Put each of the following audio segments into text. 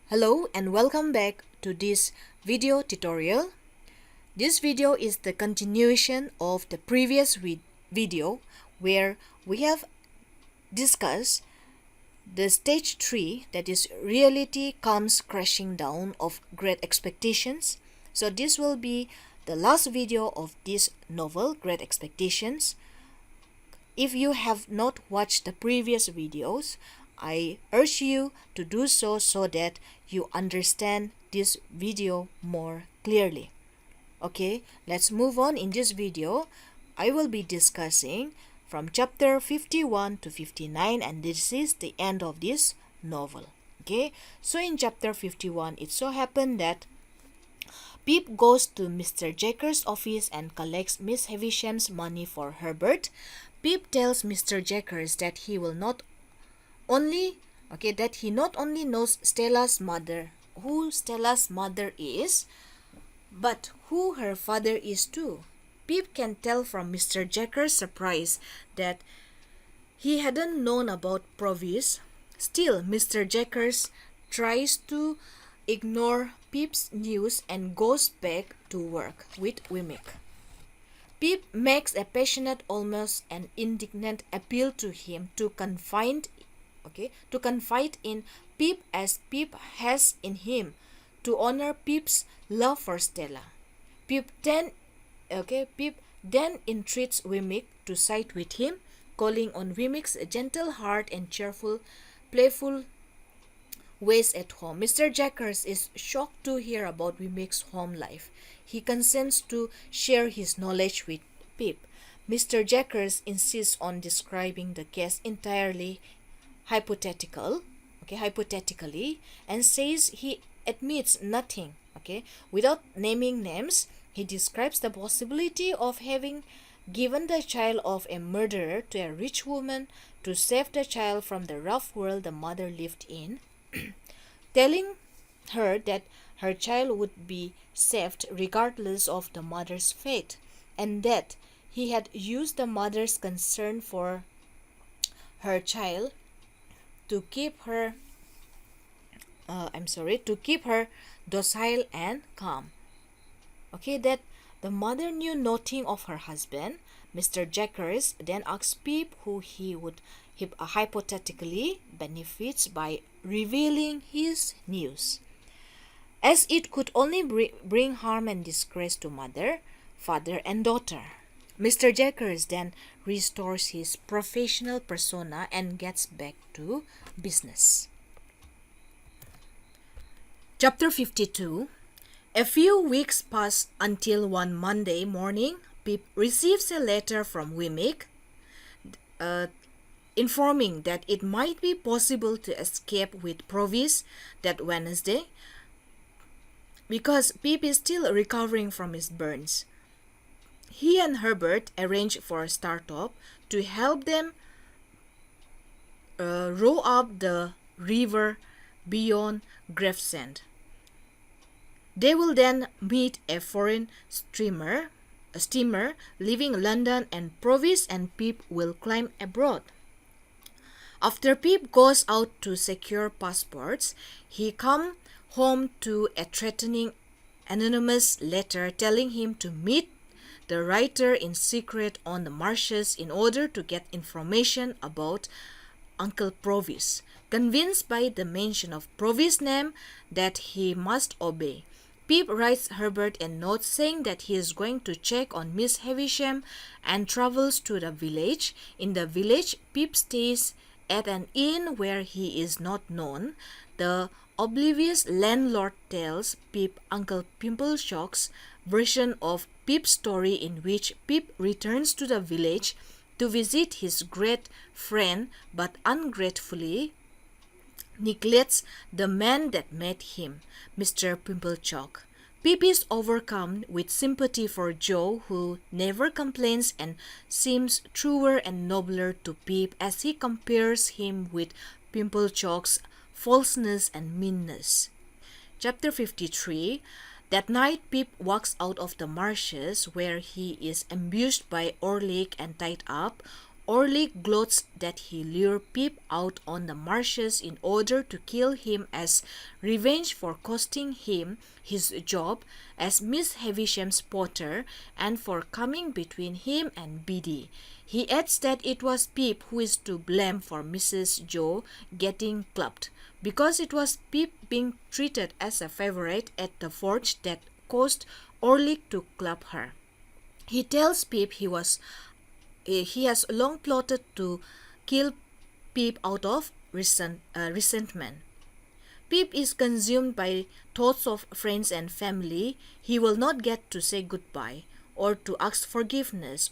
Hello and welcome back to this video tutorial. This video is the continuation of the previous video where we have discussed the stage 3, that is reality comes crashing down of great expectations. So this will be the last video of this novel, Great Expectations. If you have not watched the previous videos, I urge you to do so that you understand this video more clearly. Okay, let's move on. In this video, I will be discussing from chapter 51 to 59, and this is the end of this novel. Okay, so in chapter 51, it so happened that Pip goes to Mr. Jacker's office and collects Miss Havisham's money for Herbert. Pip tells Mr. Jackers that he not only knows Stella's mother, who Stella's mother is, but who her father is too. Pip can tell from Mr. Jacker's surprise that he hadn't known about Provis. Still, Mr. Jackers tries to ignore Pip's news and goes back to work with Wemmick. Pip makes a passionate, almost an indignant appeal to him to confide in Pip as Pip has in him, to honor Pip's love for Stella. Pip then entreats Wemmick to side with him, calling on Wemmick's gentle heart and cheerful, playful ways at home. Mr. Jackers is shocked to hear about Wemmick's home life. He consents to share his knowledge with Pip. Mr. Jackers insists on describing the case entirely hypothetically, and says he admits nothing. Without naming names, he describes the possibility of having given the child of a murderer to a rich woman to save the child from the rough world the mother lived in, telling her that her child would be saved regardless of the mother's fate, and that he had used the mother's concern for her child to keep her docile and calm. That the mother knew nothing of her husband. Mr. Jackers then asks Pip who he would hypothetically benefits by revealing his news, as it could only bring harm and disgrace to mother, father, and daughter. Mr. Jackers then restores his professional persona and gets back to business. Chapter 52. A few weeks pass until one Monday morning, Pip receives a letter from Wemmick informing that it might be possible to escape with Provis that Wednesday because Pip is still recovering from his burns. He and Herbert arrange for a startup to help them row up the river beyond Gravesend. They will then meet a foreign steamer leaving London, and Provis and Pip will climb abroad. After Pip goes out to secure passports, he comes home to a threatening anonymous letter telling him to meet the writer in secret on the marshes in order to get information about Uncle Provis. Convinced by the mention of Provis' name that he must obey, Pip writes Herbert a note saying that he is going to check on Miss Havisham and travels to the village. In the village, Pip stays at an inn where he is not known. The oblivious landlord tells Pip Uncle Pimpleshock's version of Pip's story, in which Pip returns to the village to visit his great friend but ungratefully neglects the man that met him, Mr. Pimplechock. Pip is overcome with sympathy for Joe, who never complains and seems truer and nobler to Pip as he compares him with Pimplechock's falseness and meanness. Chapter 53. That night, Pip walks out of the marshes, where he is ambushed by Orlick and tied up. Orlick gloats that he lured Pip out on the marshes in order to kill him as revenge for costing him his job as Miss Havisham's porter and for coming between him and Biddy. He adds that it was Pip who is to blame for Mrs. Joe getting clubbed, because it was Pip being treated as a favorite at the forge that caused Orlick to club her. He tells Pip he has long plotted to kill Pip out of resentment. Pip is consumed by thoughts of friends and family. He will not get to say goodbye or to ask forgiveness.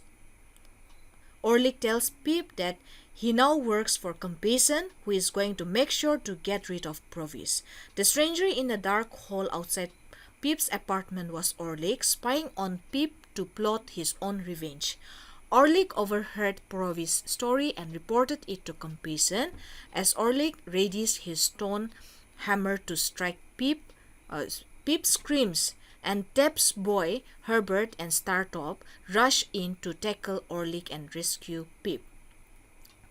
Orlick tells Pip that he now works for Compassion, who is going to make sure to get rid of Provis. The stranger in the dark hall outside Pip's apartment was Orlick, spying on Pip to plot his own revenge. Orlick overheard Provis' story and reported it to Compassion. As Orlick readies his stone hammer to strike Pip, Pip screams, and Tep's boy, Herbert, and Startop rush in to tackle Orlick and rescue Pip.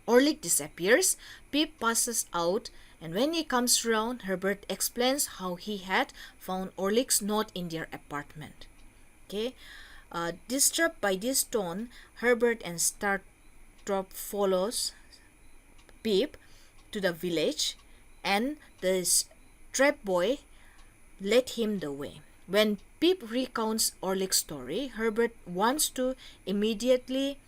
Orlick disappears, Pip passes out, and when he comes round, Herbert explains how he had found Orlick's note in their apartment. Okay. Disturbed by this tone, Herbert and Startop follows Pip to the village, and the trap boy led him the way. When Pip recounts Orlick's story, Herbert wants to immediately,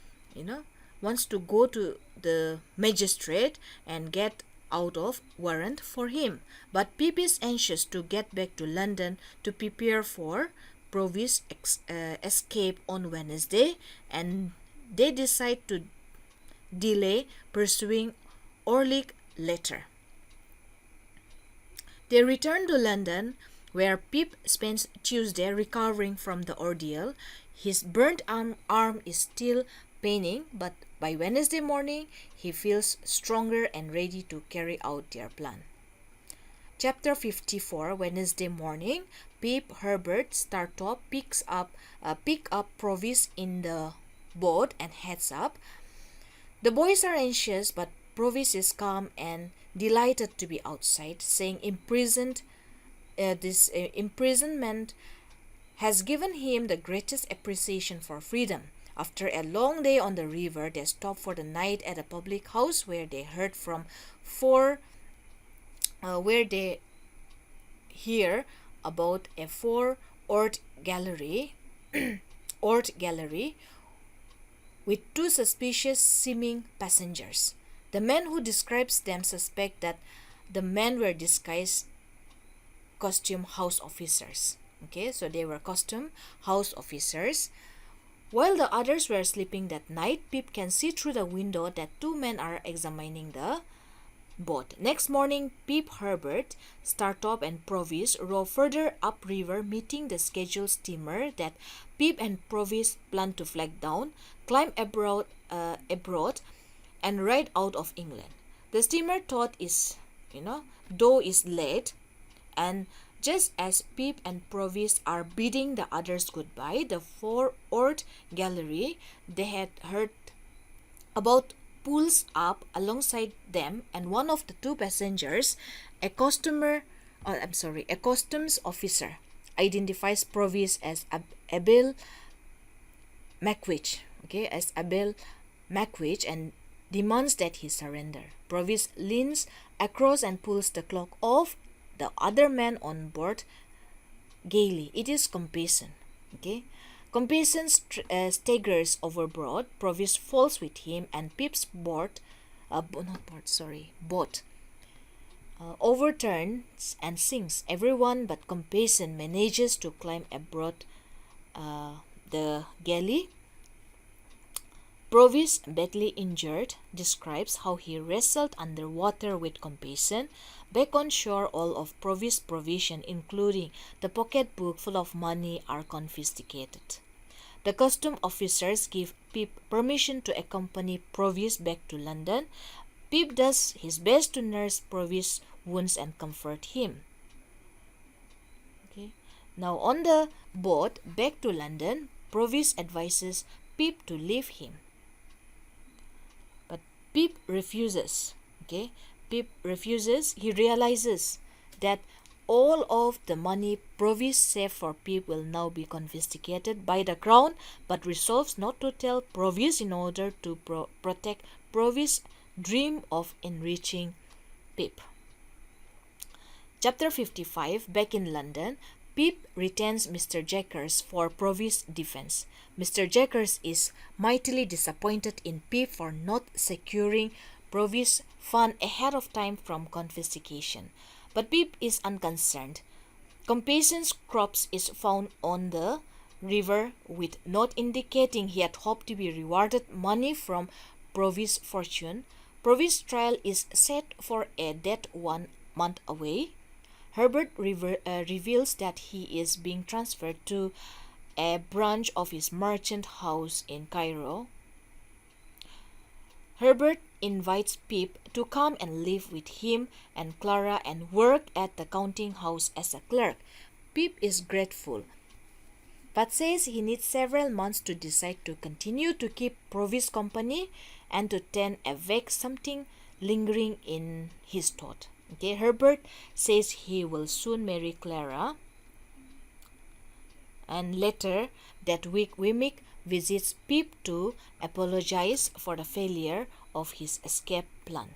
wants to go to the magistrate and get out of warrant for him. But Pip is anxious to get back to London to prepare for Provis' escape on Wednesday, and they decide to delay pursuing Orlick later. They return to London, where Pip spends Tuesday recovering from the ordeal. His burnt arm is still paining, but by Wednesday morning, he feels stronger and ready to carry out their plan. Chapter 54, Wednesday morning, Pip, Herbert, Startop pick up Provis in the boat and heads up. The boys are anxious, but Provis is calm and delighted to be outside, saying this imprisonment has given him the greatest appreciation for freedom. After a long day on the river, they stop for the night at a public house where they hear about a four-oared gallery with two suspicious-seeming passengers. The man who describes them suspect that the men were disguised costume house officers. Okay, so they were costume house officers. While the others were sleeping that night, Pip can see through the window that two men are examining the boat. Next morning, Pip, Herbert, Startop, and Provis row further upriver, meeting the scheduled steamer that Pip and Provis plan to flag down, climb abroad, and ride out of England. The steamer though is late, and just as Pip and Provis are bidding the others goodbye, the four-oared gallery they had heard about pulls up alongside them, and one of the two passengers, a customs officer, identifies Provis as Abel Mackwich, and demands that he surrender. Provis leans across and pulls the cloak off the other man on board gaily. It is Compassion. Compassion staggers overboard. Provis falls with him, and Pip's boat overturns and sinks. Everyone but Compassion manages to climb aboard the galley. Provis, badly injured, describes how he wrestled underwater with Compassion. Back on shore, all of Provis' provision, including the pocketbook full of money, are confiscated. The custom officers give Pip permission to accompany Provis back to London. Pip does his best to nurse Provis' wounds and comfort him. Now on the boat back to London, Provis advises Pip to leave him. Pip refuses. Okay, Pip refuses. He realizes that all of the money Provis saved for Pip will now be confiscated by the crown, but resolves not to tell Provis in order to protect Provis' dream of enriching Pip. Chapter 55. Back in London, Pip retains Mr. Jaggers for Provis' defense. Mr. Jaggers is mightily disappointed in Pip for not securing Provis' fund ahead of time from confiscation. But Pip is unconcerned. Compasson's corpse is found on the river with note indicating he had hoped to be rewarded money from Provis' fortune. Provis' trial is set for a date 1 month away. Herbert reveals that he is being transferred to a branch of his merchant house in Cairo. Herbert invites Pip to come and live with him and Clara and work at the counting house as a clerk. Pip is grateful, but says he needs several months to decide to continue to keep Provis company and to tend a vague something lingering in his thought. Okay, Herbert says he will soon marry Clara, and later that week Wemmick visits Pip to apologize for the failure of his escape plan.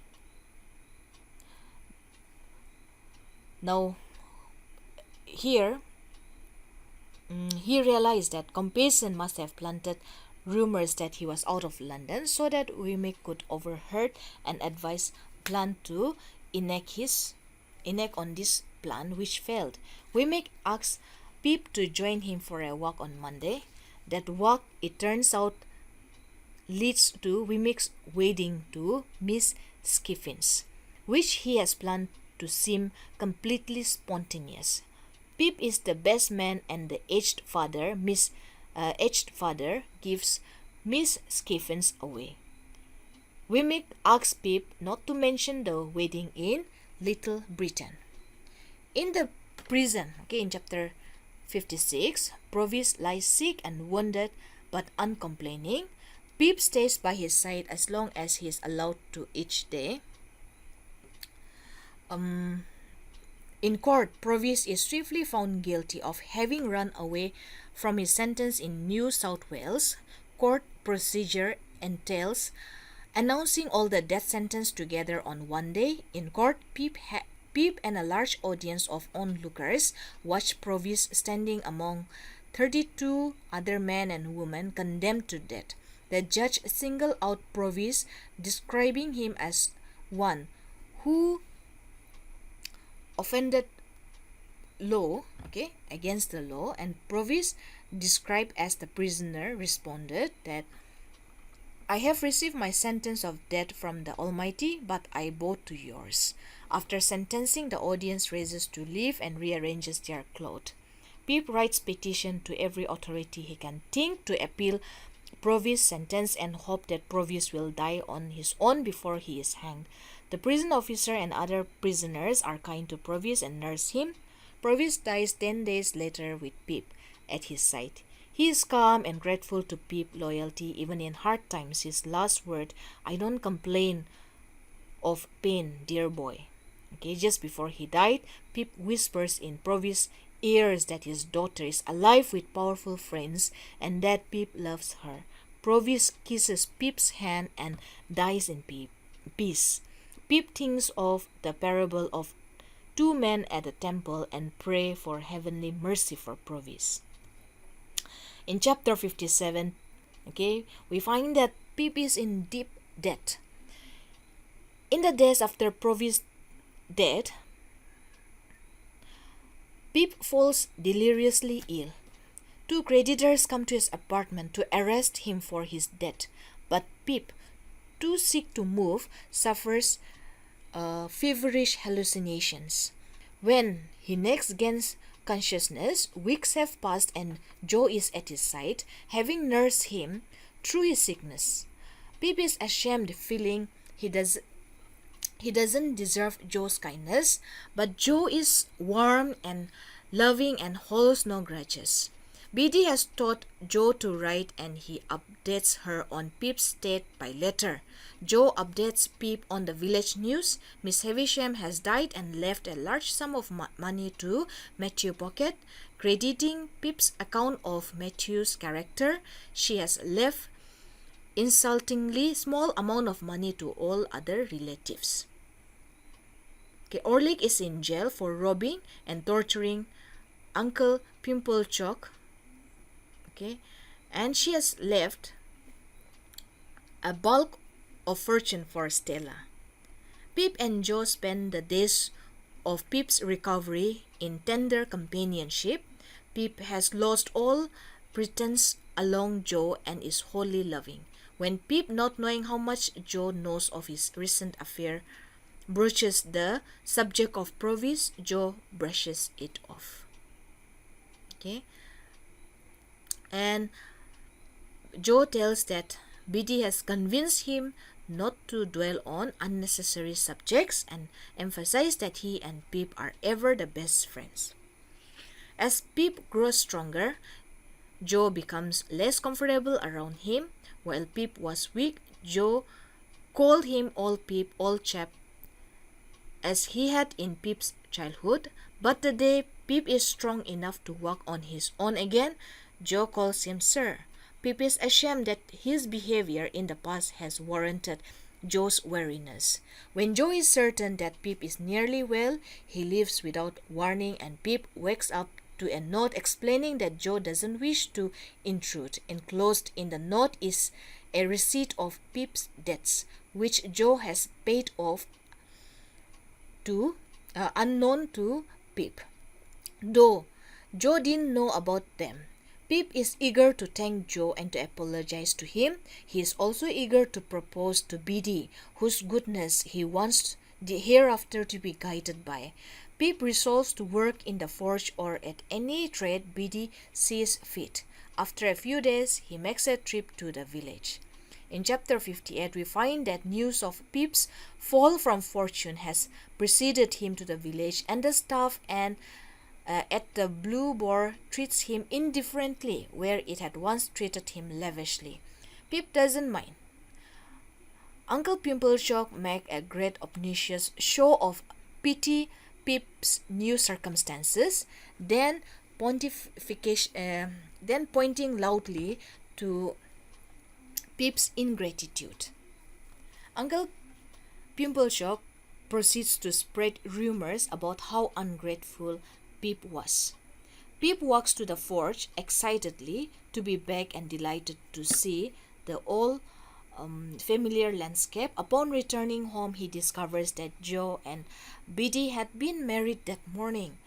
Now, here, he realized that Compasson must have planted rumors that he was out of London so that Wemmick could overheard and advise plan to enact on this plan, which failed. Wemmick asks Pip to join him for a walk on Monday. That walk, it turns out, leads to Wemmick's wedding to Miss Skiffins, which he has planned to seem completely spontaneous. Pip is the best man, and the aged father gives Miss Skiffins away. Wemmick asks Pip not to mention the wedding in Little Britain. In the prison, in chapter 56, Provis lies sick and wounded but uncomplaining. Pip stays by his side as long as he is allowed to each day. In court, Provis is swiftly found guilty of having run away from his sentence in New South Wales. Court procedure entails announcing all the death sentence together on one day. In court, Pip and a large audience of onlookers watch Provis standing among 32 other men and women condemned to death. The judge singled out Provis, describing him as one who offended law, against the law, and Provis, described as the prisoner, responded that I have received my sentence of death from the Almighty, but I bow to yours. After sentencing, the audience raises to leave and rearranges their clothes. Pip writes petition to every authority he can think to appeal Provis' sentence and hope that Provis will die on his own before he is hanged. The prison officer and other prisoners are kind to Provis and nurse him. Provis dies 10 days later with Pip at his side. He is calm and grateful to Pip's loyalty even in hard times. His last word, I don't complain of pain, dear boy. Just before he died, Pip whispers in Provis' ears that his daughter is alive with powerful friends and that Pip loves her. Provis kisses Pip's hand and dies in peace. Pip thinks of the parable of two men at the temple and pray for heavenly mercy for Provis. In chapter 57, we find that Pip is in deep debt. In the days after Provis' death, Pip falls deliriously ill. Two creditors come to his apartment to arrest him for his debt, but Pip, too sick to move, suffers feverish hallucinations. When he next gains consciousness, weeks have passed and Joe is at his side, having nursed him through his sickness. Pip is ashamed, feeling he doesn't deserve Joe's kindness, but Joe is warm and loving and holds no grudges. BD has taught Joe to write and he updates her on Pip's state by letter. Joe updates Pip on the village news. Miss Havisham has died and left a large sum of money to Matthew Pocket. Crediting Pip's account of Matthew's character, she has left insultingly small amount of money to all other relatives. Okay, Orlick is in jail for robbing and torturing Uncle Pimplechook. Okay, and she has left a bulk of fortune for Stella. Pip and Joe spend the days of Pip's recovery in tender companionship. Pip has lost all pretense along Joe and is wholly loving. When Pip, not knowing how much Joe knows of his recent affair, broaches the subject of Provis, Joe brushes it off. Okay, and Joe tells that BD has convinced him not to dwell on unnecessary subjects and emphasize that he and Pip are ever the best friends. As Pip grows stronger, Joe becomes less comfortable around him. While Pip was weak, Joe called him old Pip, old chap, as he had in Pip's childhood. But the day Pip is strong enough to walk on his own again, Joe calls him sir. Pip is ashamed that his behavior in the past has warranted Joe's wariness. When Joe is certain that Pip is nearly well, he leaves without warning and Pip wakes up to a note explaining that Joe doesn't wish to intrude. Enclosed in the note is a receipt of Pip's debts, which Joe has paid off to unknown to Pip. Though Joe didn't know about them, Pip is eager to thank Joe and to apologize to him. He is also eager to propose to BD, whose goodness he wants the hereafter to be guided by. Pip resolves to work in the forge or at any trade BD sees fit. After a few days, he makes a trip to the village. In chapter 58, we find that news of Pip's fall from fortune has preceded him to the village, and the staff at the Blue Boar treats him indifferently where it had once treated him lavishly. Pip doesn't mind. Uncle Pimplechook makes a great obnoxious show of pity Pip's new circumstances, then pointing loudly to Pip's ingratitude. Uncle Pimplechook proceeds to spread rumors about how ungrateful Pip was. Pip walks to the forge excitedly to be back and delighted to see the old familiar landscape. Upon returning home, he discovers that Joe and Biddy had been married that morning.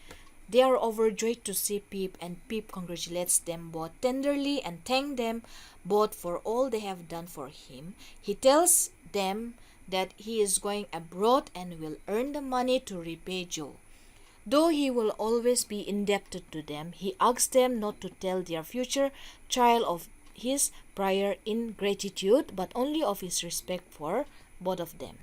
They are overjoyed to see Pip, and Pip congratulates them both tenderly and thanks them both for all they have done for him. He tells them that he is going abroad and will earn the money to repay Joe. Though he will always be indebted to them, he asks them not to tell their future child of his prior ingratitude, but only of his respect for both of them.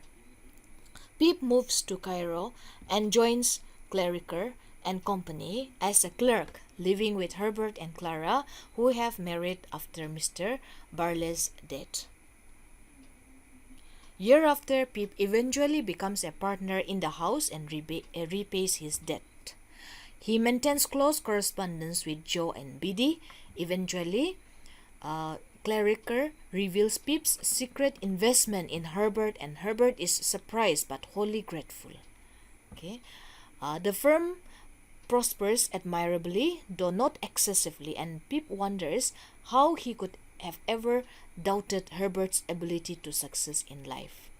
Pip moves to Cairo and joins Cleriker and Company as a clerk, living with Herbert and Clara, who have married after Mr. Barley's death. Year after, Pip eventually becomes a partner in the house and repays his debt. He maintains close correspondence with Joe and Biddy. Eventually, Cleriker reveals Pip's secret investment in Herbert, and Herbert is surprised but wholly grateful. The firm prospers admirably, though not excessively, and Pip wonders how he could have ever doubted Herbert's ability to success in life.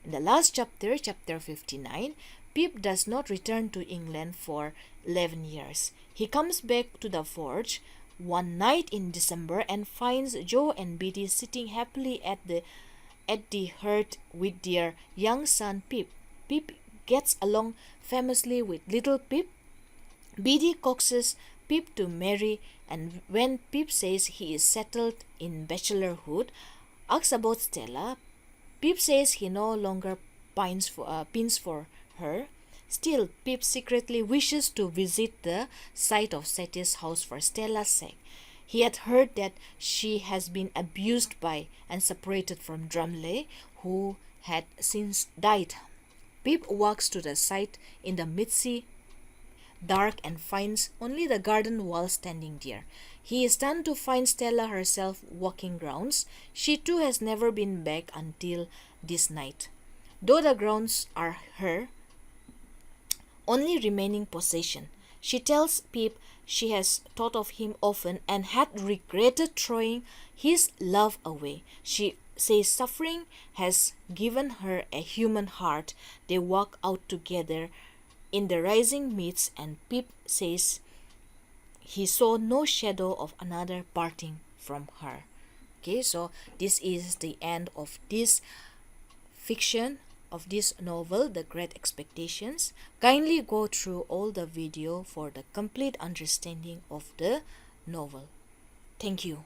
In the last chapter, chapter 59, Pip does not return to England for 11 years. He comes back to the forge one night in December and finds Joe and Biddy sitting happily at the hearth with their young son Pip. Pip gets along famously with little Pip. Biddy coaxes Pip to marry, and when Pip says he is settled in bachelorhood, asks about Stella, Pip says he no longer pines for her. Still, Pip secretly wishes to visit the site of Seti's house for Stella's sake. He had heard that she has been abused by and separated from Drumley, who had since died. Pip walks to the site in the misty dark and finds only the garden wall standing there. He is stunned to find Stella herself walking grounds. She too has never been back until this night. Though the grounds are her only remaining possession, she tells Pip she has thought of him often and had regretted throwing his love away. She says suffering has given her a human heart. They walk out together in the rising mist, and Pip says he saw no shadow of another parting from her. Okay, so this is the end of this fiction, of this novel, The Great Expectations. Kindly go through all the video for the complete understanding of the novel. Thank you.